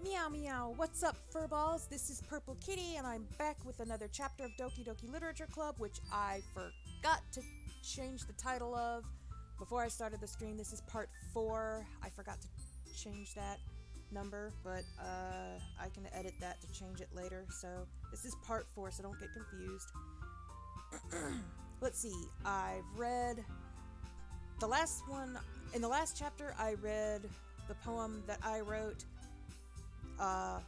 Meow meow, what's up furballs? This is Purple Kitty and I'm back with another chapter of Doki Doki Literature Club, which I forgot to change the title of before I started the stream. This is part 4. I forgot to change that number, but I can edit that to change it later. So this is part 4, so don't get confused. Let's see, I've read the last one. In the last chapter I read the poem that I wrote I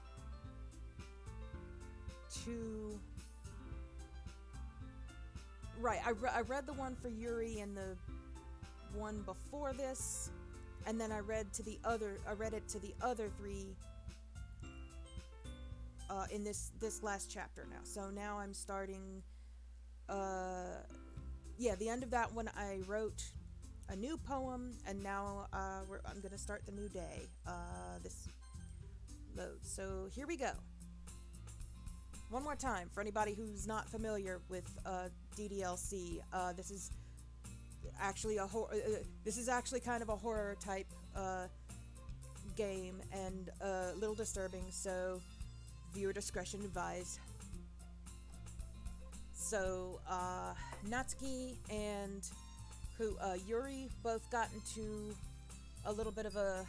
read the one for Yuri and the one before this, and then I read it to the other 3 in this last chapter now. So now I'm starting the end of that one. I wrote a new poem, and now I'm gonna start the new day. This load. So here we go. One more time for anybody who's not familiar with DDLC. This is actually kind of a horror type game, and a little disturbing, so viewer discretion advised. So Natsuki and Yuri both got into a little bit of a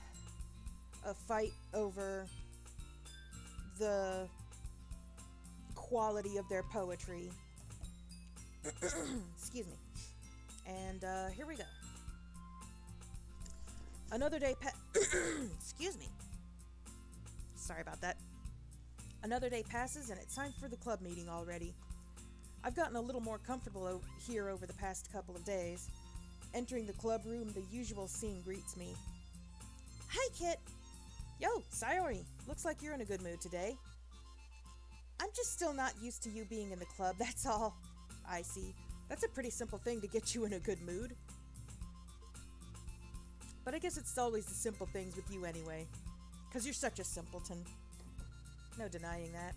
fight over the quality of their poetry. Excuse me. And here we go. Another day excuse me. Sorry about that. Another day passes and it's time for the club meeting already. I've gotten a little more comfortable here over the past couple of days. Entering the club room, the usual scene greets me. Hi, Kit! Yo, Sayori, looks like you're in a good mood today. I'm just still not used to you being in the club, that's all. I see. That's a pretty simple thing to get you in a good mood. But I guess it's always the simple things with you anyway. 'Cause you're such a simpleton. No denying that.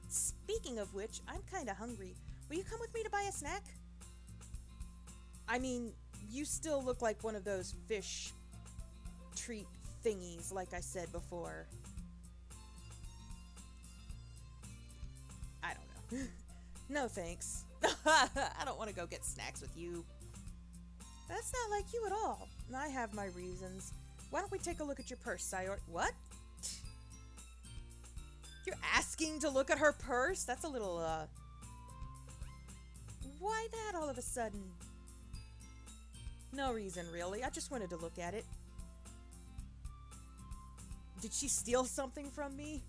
Speaking of which, I'm kinda hungry. Will you come with me to buy a snack? I mean, you still look like one of those fish treat thingies, like I said before. I don't know. No thanks. I don't want to go get snacks with you. That's not like you at all. I have my reasons. Why don't we take a look at your purse, Sayori? What? You're asking to look at her purse? That's a little, Why that all of a sudden? No reason, really. I just wanted to look at it. Did she steal something from me?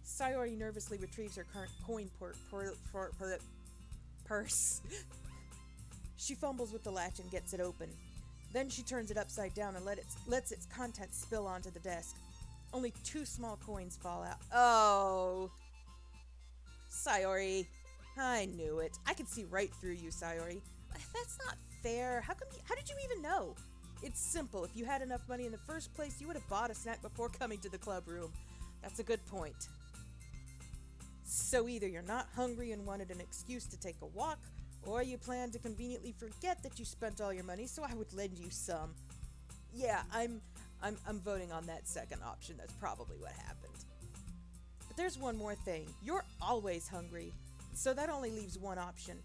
Sayori nervously retrieves her current coin purse. She fumbles with the latch and gets it open. Then she turns it upside down and lets its contents spill onto the desk. Only 2 small coins fall out. Oh! Sayori. I knew it. I can see right through you, Sayori. That's not fair. How did you even know? It's simple. If you had enough money in the first place, you would have bought a snack before coming to the club room. That's a good point. So either you're not hungry and wanted an excuse to take a walk, or you plan to conveniently forget that you spent all your money, so I would lend you some. Yeah, I'm voting on that second option. That's probably what happened. But there's one more thing. You're always hungry, so that only leaves one option.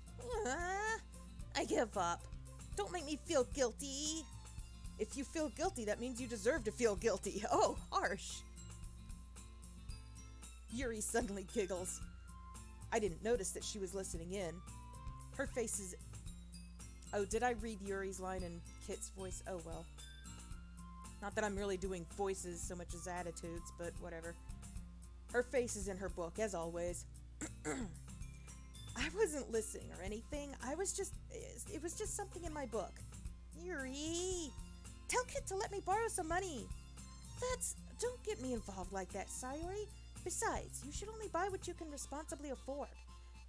I give up. Don't make me feel guilty. If you feel guilty, that means you deserve to feel guilty. Oh, harsh. Yuri suddenly giggles. I didn't notice that she was listening in. Her face is... Oh, did I read Yuri's line in Kit's voice? Oh, well. Not that I'm really doing voices so much as attitudes, but whatever. Her face is in her book, as always. I wasn't listening or anything. It was just something in my book. Yuri! Tell Kit to let me borrow some money. Don't get me involved like that, Sayori. Besides, you should only buy what you can responsibly afford.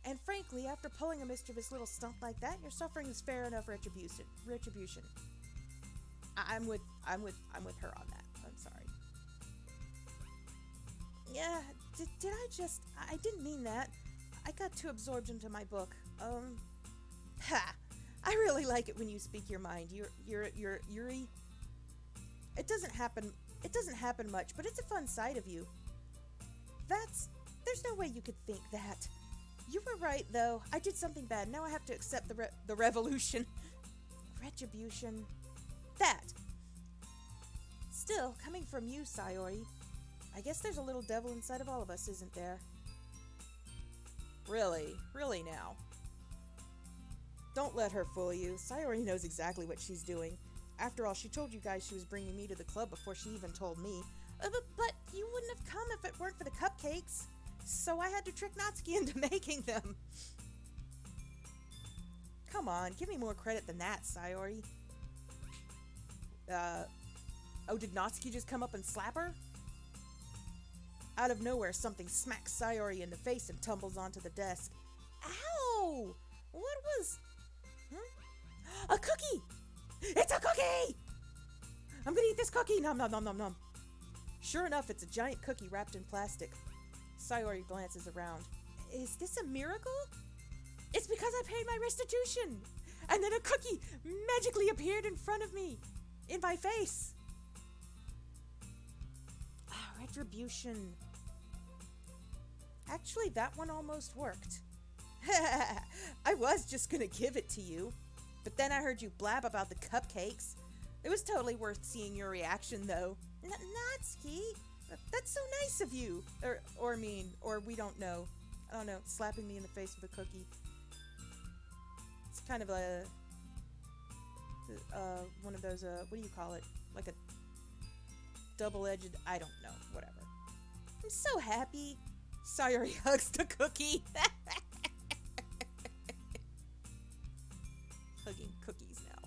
And frankly, after pulling a mischievous little stunt like that, your suffering is fair enough retribution. I'm with her on that. I'm sorry. Yeah, I didn't mean that. I got too absorbed into my book. I really like it when you speak your mind. Yuri. It doesn't happen much, but it's a fun side of you. There's no way you could think that. You were right, though. I did something bad. Now I have to accept the revolution. Retribution. That. Still, coming from you, Sayori, I guess there's a little devil inside of all of us, isn't there? Really? Really now? Don't let her fool you. Sayori knows exactly what she's doing. After all, she told you guys she was bringing me to the club before she even told me. But you wouldn't have come if it weren't for the cupcakes. So I had to trick Natsuki into making them. Come on, give me more credit than that, Sayori. Oh, did Natsuki just come up and slap her? Out of nowhere, something smacks Sayori in the face and tumbles onto the desk. Ow! What was... A cookie! It's a cookie! I'm gonna eat this cookie! Nom nom nom nom nom. Sure enough, it's a giant cookie wrapped in plastic. Sayori glances around. Is this a miracle? It's because I paid my restitution! And then a cookie magically appeared in front of me! In my face! Ah, retribution. Actually, that one almost worked. I was just gonna give it to you. But then I heard you blab about the cupcakes. It was totally worth seeing your reaction, though. Natsuki, that's so nice of you. Or we don't know. I don't know, slapping me in the face with a cookie. It's kind of a... one of those, what do you call it? Like a double-edged, I don't know, whatever. I'm so happy. Sayori hugs the cookie. Hugging cookies now.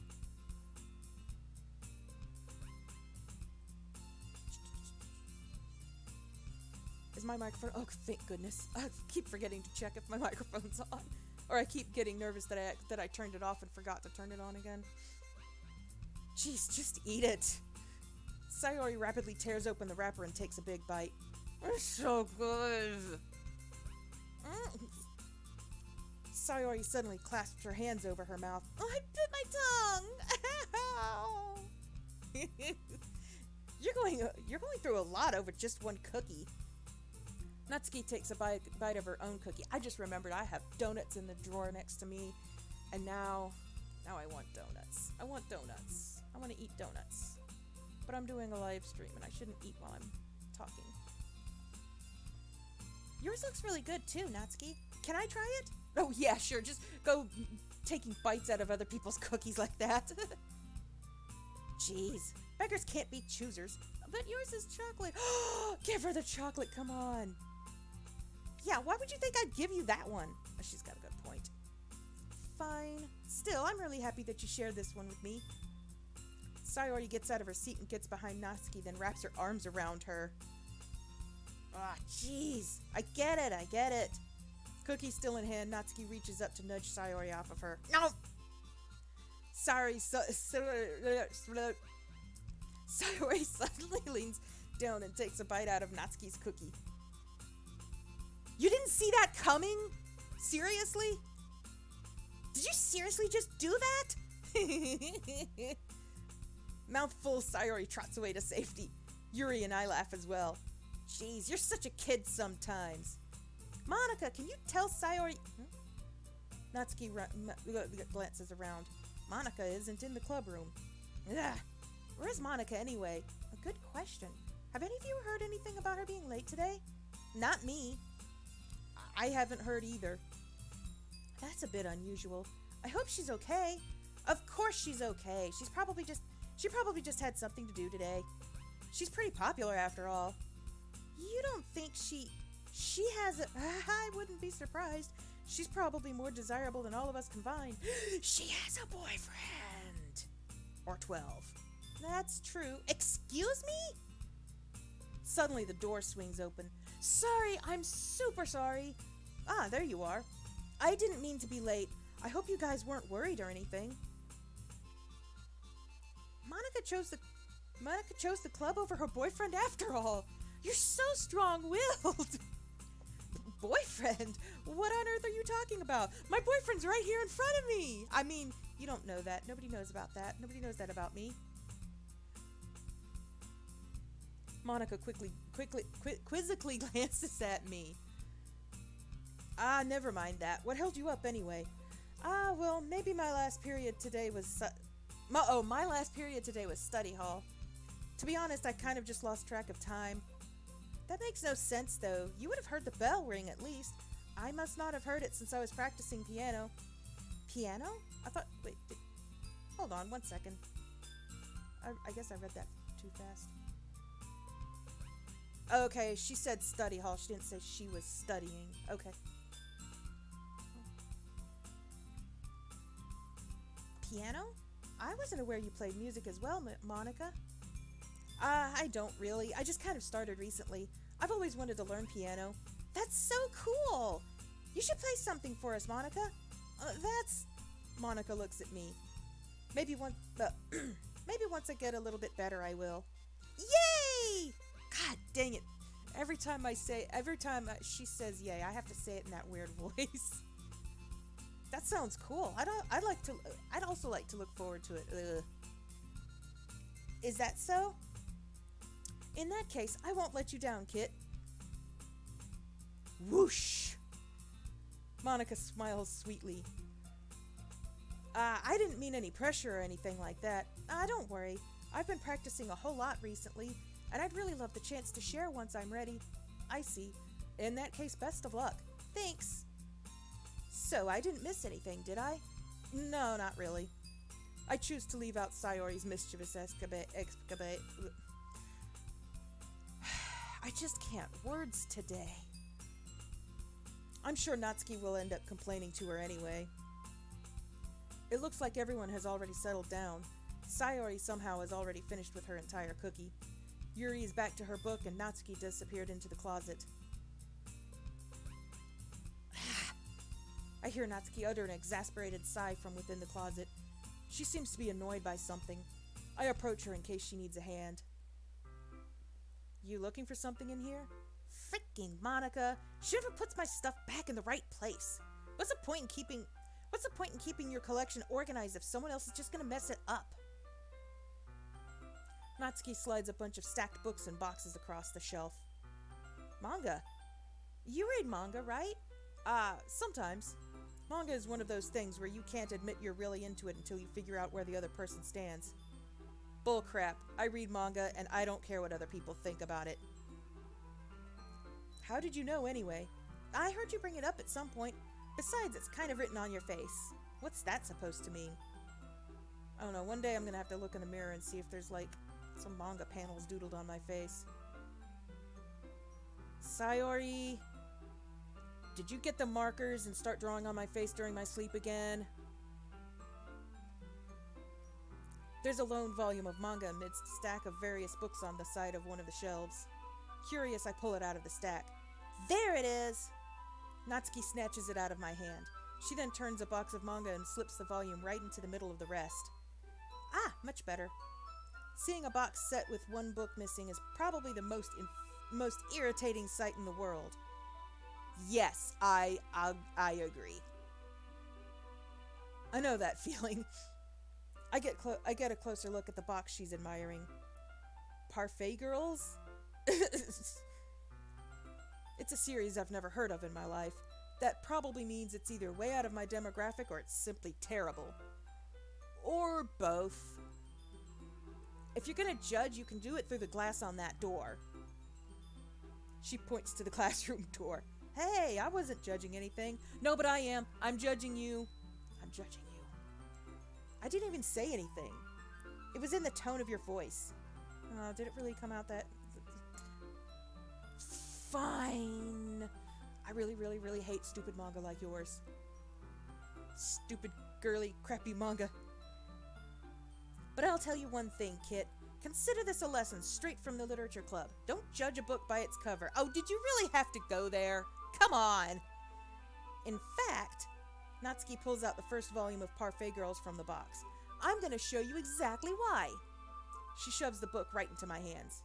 Is my microphone? Oh, thank goodness. I keep forgetting to check if my microphone's on. Or I keep getting nervous that I turned it off and forgot to turn it on again. Jeez, just eat it. Sayori rapidly tears open the wrapper and takes a big bite. It's so good. Sayori suddenly clasps her hands over her mouth. Oh, I bit my tongue! You're going through a lot over just one cookie. Natsuki takes a bite of her own cookie. I just remembered I have donuts in the drawer next to me, and now I want donuts. I want donuts. I want to eat donuts. But I'm doing a live stream, and I shouldn't eat while I'm talking. Yours looks really good too, Natsuki. Can I try it? Oh yeah, sure. Just go taking bites out of other people's cookies like that. Jeez. Beggars can't be choosers. But yours is chocolate. Give her the chocolate, come on. Yeah, why would you think I'd give you that one? Oh, she's got a good point. Fine. Still, I'm really happy that you shared this one with me. Sayori gets out of her seat and gets behind Natsuki, then wraps her arms around her. Ah, jeez. I get it. Cookie still in hand, Natsuki reaches up to nudge Sayori off of her. No! Sayori suddenly leans down and takes a bite out of Natsuki's cookie. You didn't see that coming? Seriously? Did you seriously just do that? Mouth full, Sayori trots away to safety. Yuri and I laugh as well. Jeez, you're such a kid sometimes. Monica, can you tell Sayori... Natsuki glances around. Monica isn't in the club room. Ugh. Where's Monica anyway? A good question. Have any of you heard anything about her being late today? Not me. I haven't heard either. That's a bit unusual. I hope she's okay. Of course she's okay. She probably just had something to do today. She's pretty popular after all. You don't think she has a... I wouldn't be surprised. She's probably more desirable than all of us combined. She has a boyfriend. Or 12. That's true. Excuse me? Suddenly the door swings open. Sorry, I'm super sorry. Ah, there you are. I didn't mean to be late. I hope you guys weren't worried or anything. Monica chose the club over her boyfriend after all. You're so strong-willed. Boyfriend? What on earth are you talking about? My boyfriend's right here in front of me. I mean, you don't know that. Nobody knows about that. Nobody knows that about me. Monica quizzically glances at me. Ah, never mind that. What held you up anyway? Ah, well, maybe my last period today was my last period today was study hall. To be honest, I kind of just lost track of time. That makes no sense, though. You would have heard the bell ring at least. I must not have heard it since I was practicing piano. Piano? I thought. Wait. Hold on 1 second. I guess I read that too fast. Okay, she said study hall. She didn't say she was studying. Okay. Piano? I wasn't aware you played music as well, Monica. I don't really. I just kind of started recently. I've always wanted to learn piano. That's so cool! You should play something for us, Monica. Monica looks at me. Maybe once I get a little bit better, I will. Yay! God dang it! Every time she says yay, I have to say it in that weird voice. That sounds cool. I'd also like to look forward to it. Ugh. Is that so? In that case, I won't let you down, Kit. Whoosh! Monica smiles sweetly. I didn't mean any pressure or anything like that. Don't worry. I've been practicing a whole lot recently, and I'd really love the chance to share once I'm ready. I see. In that case, best of luck. Thanks. So, I didn't miss anything, did I? No, not really. I choose to leave out Sayori's mischievous escapade. I just can't words today. I'm sure Natsuki will end up complaining to her anyway. It looks like everyone has already settled down. Sayori somehow has already finished with her entire cookie. Yuri is back to her book and Natsuki disappeared into the closet. I hear Natsuki utter an exasperated sigh from within the closet. She seems to be annoyed by something. I approach her in case she needs a hand. You looking for something in here? Freaking Monica! She never puts my stuff back in the right place. What's the point in keeping your collection organized if someone else is just gonna mess it up? Natsuki slides a bunch of stacked books and boxes across the shelf. Manga? You read manga, right? Sometimes. Manga is one of those things where you can't admit you're really into it until you figure out where the other person stands. Bullcrap. I read manga and I don't care what other people think about it. How did you know anyway? I heard you bring it up at some point. Besides, it's kind of written on your face. What's that supposed to mean? I don't know, one day I'm gonna have to look in the mirror and see if there's like some manga panels doodled on my face. Sayori, did you get the markers and start drawing on my face during my sleep again? There's a lone volume of manga amidst a stack of various books on the side of one of the shelves. Curious, I pull it out of the stack. There it is! Natsuki snatches it out of my hand. She then turns a box of manga and slips the volume right into the middle of the rest. Ah, much better. Seeing a box set with one book missing is probably the most irritating sight in the world. Yes, I agree. I know that feeling. I get a closer look at the box she's admiring. Parfait Girls? It's a series I've never heard of in my life. That probably means it's either way out of my demographic or it's simply terrible. Or both. If you're gonna judge, you can do it through the glass on that door. She points to the classroom door. Hey, I wasn't judging anything. No, but I am. I'm judging you. I'm judging you. I didn't even say anything. It was in the tone of your voice. Did it really come out that... Fine. I really hate stupid manga like yours. Stupid, girly, crappy manga. But I'll tell you one thing, Kit. Consider this a lesson straight from the literature club. Don't judge a book by its cover. Oh, did you really have to go there? Come on! In fact, Natsuki pulls out the first volume of Parfait Girls from the box. I'm gonna show you exactly why. She shoves the book right into my hands.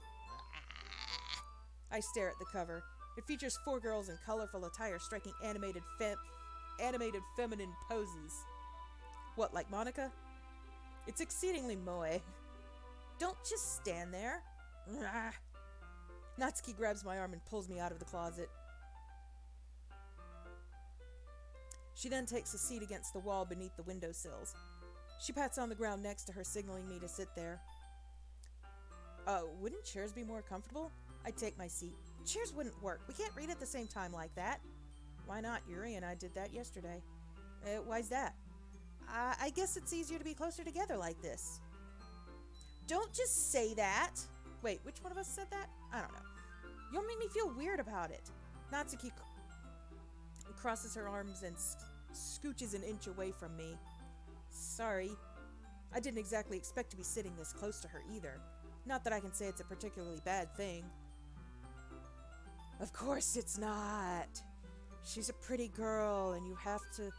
I stare at the cover. It features 4 girls in colorful attire striking animated feminine poses. What, like Monica? It's exceedingly moe. Don't just stand there. Natsuki grabs my arm and pulls me out of the closet. She then takes a seat against the wall beneath the windowsills. She pats on the ground next to her, signaling me to sit there. Wouldn't chairs be more comfortable? I'd take my seat. Chairs wouldn't work. We can't read at the same time like that. Why not? Yuri and I did that yesterday. Why's that? I guess it's easier to be closer together like this. Don't just say that. Wait, which one of us said that? I don't know. You'll make me feel weird about it. Natsuki crosses her arms and scooches an inch away from me. Sorry. I didn't exactly expect to be sitting this close to her either. Not that I can say it's a particularly bad thing. Of course it's not. She's a pretty girl and you have to...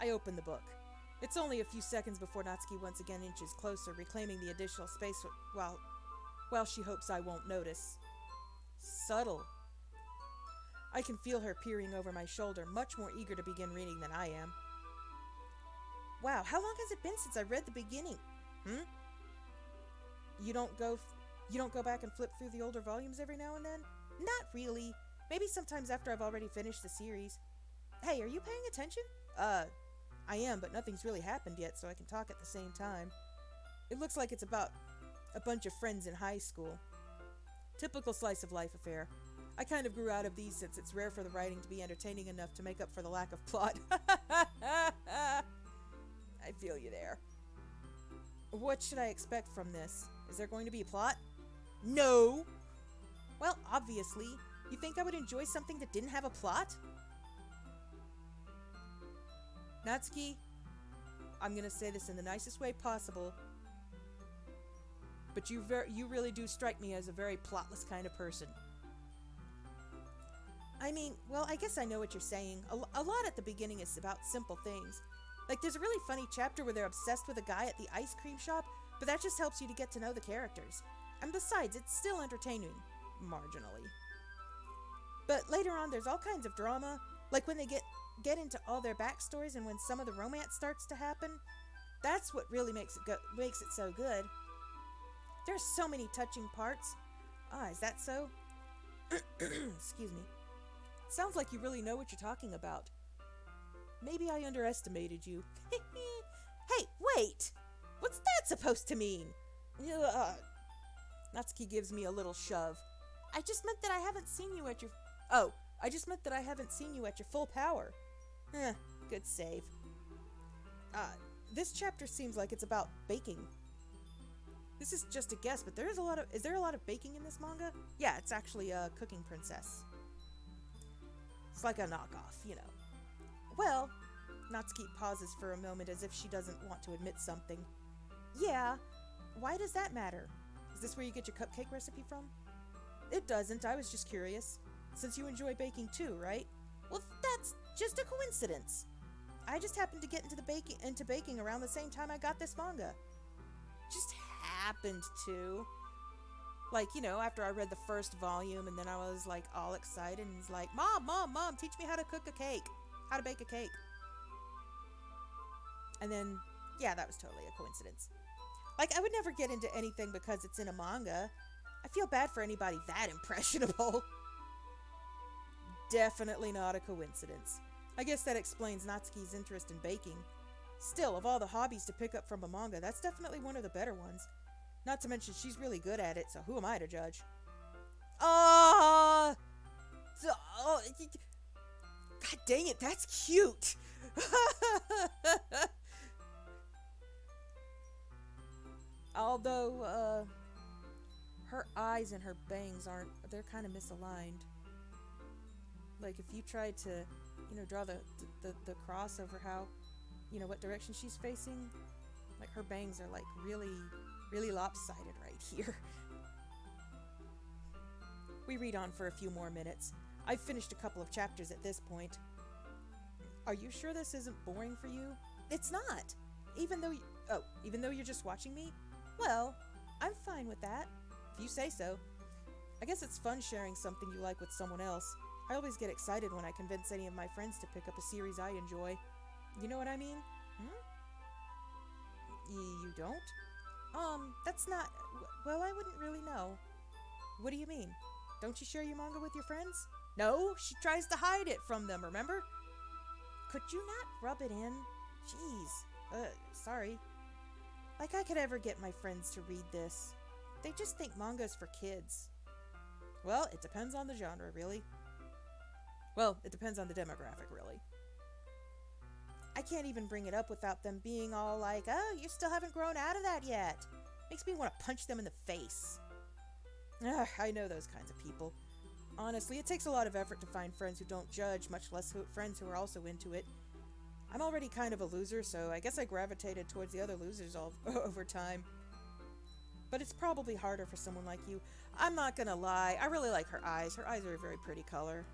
I open the book. It's only a few seconds before Natsuki once again inches closer, reclaiming the additional space while she hopes I won't notice. Subtle. I can feel her peering over my shoulder, much more eager to begin reading than I am. Wow, how long has it been since I read the beginning? You don't go back and flip through the older volumes every now and then? Not really. Maybe sometimes after I've already finished the series. Hey, are you paying attention? I am, but nothing's really happened yet, so I can talk at the same time. It looks like it's about a bunch of friends in high school. Typical slice of life affair. I kind of grew out of these since it's rare for the writing to be entertaining enough to make up for the lack of plot. I feel you there. What should I expect from this? Is there going to be a plot? No! Well, obviously. You think I would enjoy something that didn't have a plot? Natsuki, I'm gonna say this in the nicest way possible, but you really do strike me as a very plotless kind of person. I mean, well, I guess I know what you're saying. A lot at the beginning is about simple things. Like, there's a really funny chapter where they're obsessed with a guy at the ice cream shop, but that just helps you to get to know the characters. And besides, it's still entertaining. Marginally. But later on, there's all kinds of drama, like when they get into all their backstories and when some of the romance starts to happen. That's what really makes it so good. There's so many touching parts. Is that so? Excuse me. Sounds like you really know what you're talking about. Maybe I underestimated you. Hey, wait! What's that supposed to mean? Natsuki gives me a little shove. I just meant that I haven't seen you at your... I just meant that I haven't seen you at your full power. Good save. This chapter seems like it's about baking. This is just a guess, but is there a lot of baking in this manga? Yeah, it's actually a Cooking Princess. It's like a knockoff, you know. Well, Natsuki pauses for a moment as if she doesn't want to admit something. Yeah, why does that matter? Is this where you get your cupcake recipe from? It doesn't, I was just curious. Since you enjoy baking too, right? Well, that's just a coincidence. I just happened to get into baking around the same time I got this manga. Just happened to. Like, you know, after I read the first volume, and then I was like all excited and was like, Mom, teach me how to cook a cake. How to bake a cake. And then, yeah, that was totally a coincidence. Like, I would never get into anything because it's in a manga. I feel bad for anybody that impressionable. Definitely not a coincidence. I guess that explains Natsuki's interest in baking. Still, of all the hobbies to pick up from a manga, that's definitely one of the better ones. Not to mention she's really good at it, so who am I to judge? God dang it, that's cute! Although, her eyes and her bangs they're kind of misaligned. Like, if you tried to, you know, draw the cross over how, you know, what direction she's facing, like, her bangs are, like, really lopsided right here. We read on for a few more minutes. I've finished a couple of chapters at this point. Are you sure this isn't boring for you? It's not! Even though you're just watching me? Well, I'm fine with that. If you say so. I guess it's fun sharing something you like with someone else. I always get excited when I convince any of my friends to pick up a series I enjoy. You know what I mean? You don't? That's not. Well, I wouldn't really know. What do you mean? Don't you share your manga with your friends? No, she tries to hide it from them, remember? Could you not rub it in? Jeez. Sorry. Like I could ever get my friends to read this. They just think manga's for kids. Well, it depends on the genre, really. Well, it depends on the demographic, really. I can't even bring it up without them being all like, oh, you still haven't grown out of that yet. Makes me want to punch them in the face. Ugh, I know those kinds of people. Honestly, it takes a lot of effort to find friends who don't judge, much less friends who are also into it. I'm already kind of a loser, so I guess I gravitated towards the other losers all over time. But it's probably harder for someone like you. I'm not gonna lie, I really like her eyes. Her eyes are a very pretty color.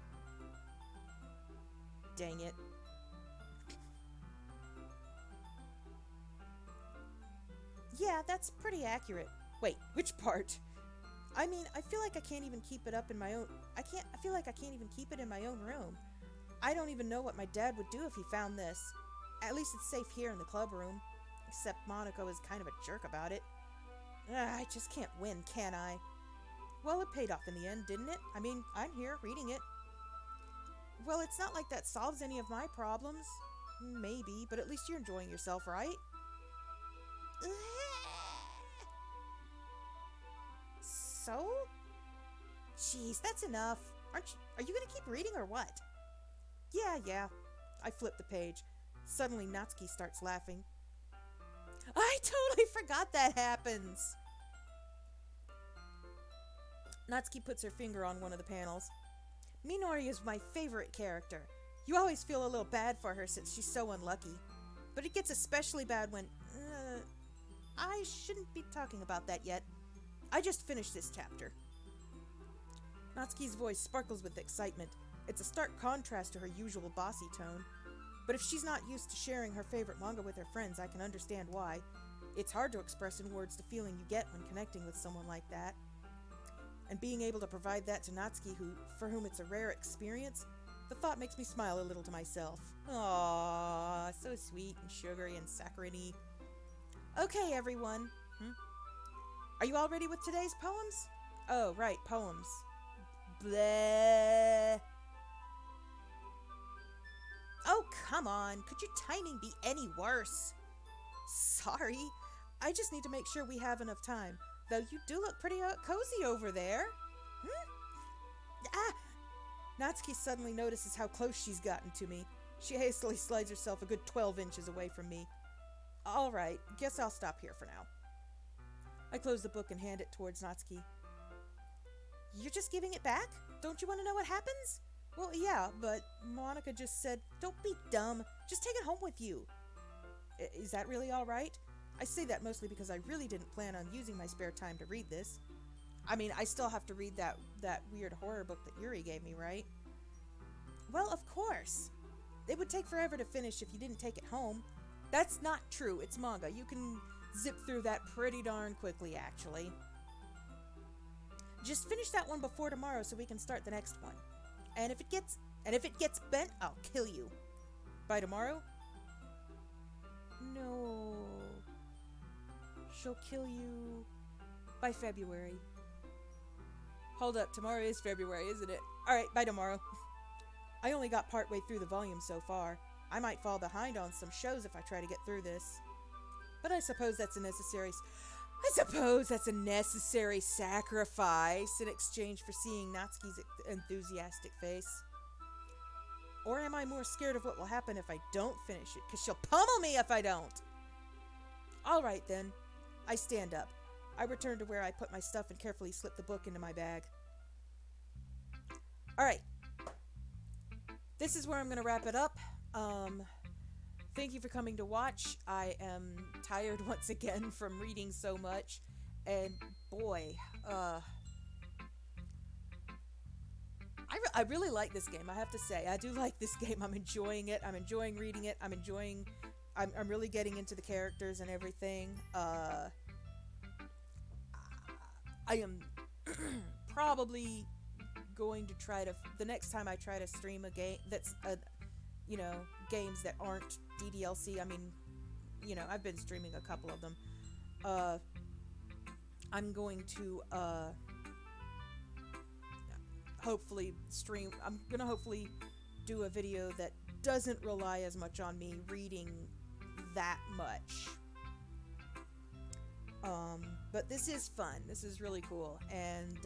Dang it. Yeah, that's pretty accurate. Wait, which part? I mean, I feel like I can't even keep it up in my own... I feel like I can't even keep it in my own room. I don't even know what my dad would do if he found this. At least it's safe here in the club room. Except Monaco is kind of a jerk about it. I just can't win, can I? Well, it paid off in the end, didn't it? I mean, I'm here, reading it. Well, it's not like that solves any of my problems. Maybe, but at least you're enjoying yourself, right? So? Jeez, that's enough. Are you gonna keep reading or what? Yeah. I flip the page. Suddenly, Natsuki starts laughing. I totally forgot that happens! Natsuki puts her finger on one of the panels. Minori is my favorite character. You always feel a little bad for her since she's so unlucky. But it gets especially bad when... I shouldn't be talking about that yet. I just finished this chapter. Natsuki's voice sparkles with excitement. It's a stark contrast to her usual bossy tone. But if she's not used to sharing her favorite manga with her friends, I can understand why. It's hard to express in words the feeling you get when connecting with someone like that. And being able to provide that to Natsuki, for whom it's a rare experience, the thought makes me smile a little to myself. Aww, so sweet and sugary and saccharine-y. Okay, everyone. Are you all ready with today's poems? Oh, right, poems. Bleh. Oh, come on. Could your timing be any worse? Sorry. I just need to make sure we have enough time. Though you do look pretty cozy over there. Natsuki suddenly notices how close she's gotten to me. She hastily slides herself a good 12 inches away from me. All right, guess I'll stop here for now. I close the book and hand it towards Natsuki. You're just giving it back? Don't you want to know what happens? Well, yeah, but Monica just said, don't be dumb. Just take it home with you. Is that really all right? I say that mostly because I really didn't plan on using my spare time to read this. I mean, I still have to read that weird horror book that Yuri gave me, right? Well, of course. It would take forever to finish if you didn't take it home. That's not true. It's manga. You can zip through that pretty darn quickly, actually. Just finish that one before tomorrow so we can start the next one. And if it gets bent, I'll kill you. By tomorrow? No. She'll kill you by February. Hold up, tomorrow is February, isn't it? Alright, by tomorrow. I only got partway through the volume so far. I might fall behind on some shows if I try to get through this. But I suppose that's a necessary sacrifice in exchange for seeing Natsuki's enthusiastic face. Or am I more scared of what will happen if I don't finish it? Because she'll pummel me if I don't! Alright then. I stand up. I return to where I put my stuff and carefully slip the book into my bag. Alright. This is where I'm going to wrap it up. Thank you for coming to watch. I am tired once again from reading so much. And boy, I really like this game, I have to say. I do like this game. I'm enjoying it. I'm enjoying reading it. I'm really getting into the characters and everything. I am probably going to try to, the next time I try to stream a game that's, games that aren't DDLC, I mean, I've been streaming a couple of them. I'm going to hopefully stream. I'm gonna hopefully do a video that doesn't rely as much on me reading that much. But this is fun. This is really cool. And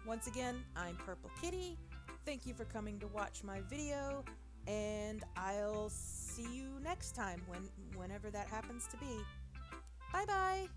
once again, I'm Purple Kitty. Thank you for coming to watch my video, and I'll see you next time whenever that happens to be. Bye bye.